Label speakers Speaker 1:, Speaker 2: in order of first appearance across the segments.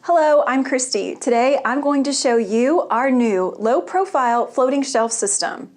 Speaker 1: Hello, I'm Christy. Today I'm going to show you our new low-profile floating shelf system.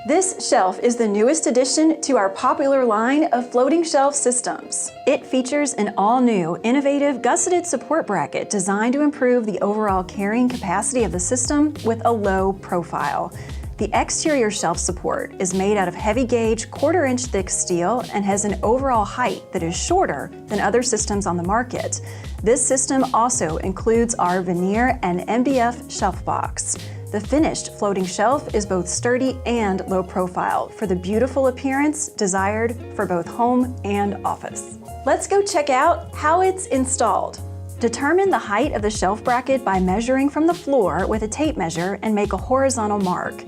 Speaker 1: This shelf is the newest addition to our popular line of floating shelf systems. It features an all-new, innovative gusseted support bracket designed to improve the overall carrying capacity of the system with a low profile. The exterior shelf support is made out of heavy-gauge, quarter-inch thick steel and has an overall height that is shorter than other systems on the market. This system also includes our veneer and MDF shelf box. The finished floating shelf is both sturdy and low profile for the beautiful appearance desired for both home and office. Let's go check out how it's installed. Determine the height of the shelf bracket by measuring from the floor with a tape measure and make a horizontal mark.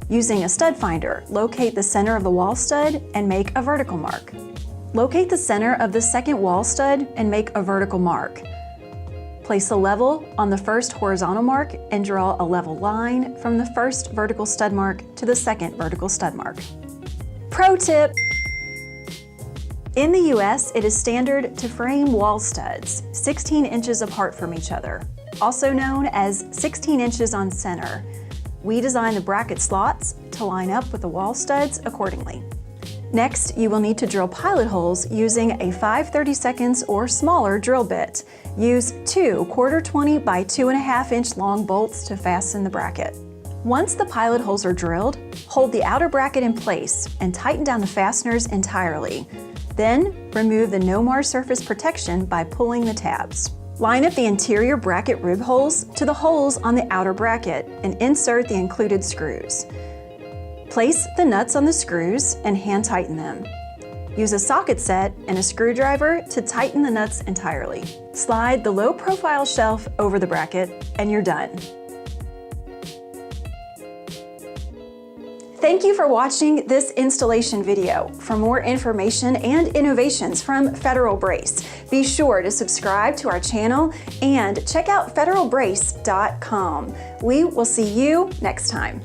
Speaker 1: Using a stud finder, locate the center of the wall stud and make a vertical mark. Locate the center of the second wall stud and make a vertical mark. Place a level on the first horizontal mark and draw a level line from the first vertical stud mark to the second vertical stud mark. Pro tip! In the US, it is standard to frame wall studs 16 inches apart from each other, also known as 16 inches on center. We design the bracket slots to line up with the wall studs accordingly. Next, you will need to drill pilot holes using a 5/32 or smaller drill bit. Use two 1/4 by 2.5 inch long bolts to fasten the bracket. Once the pilot holes are drilled, hold the outer bracket in place and tighten down the fasteners entirely. Then, remove the no-mar surface protection by pulling the tabs. Line up the interior bracket rib holes to the holes on the outer bracket and insert the included screws. Place the nuts on the screws and hand tighten them. Use a socket set and a screwdriver to tighten the nuts entirely. Slide the low-profile shelf over the bracket and you're done. Thank you for watching this installation video. For more information and innovations from Federal Brace, be sure to subscribe to our channel and check out federalbrace.com. We will see you next time.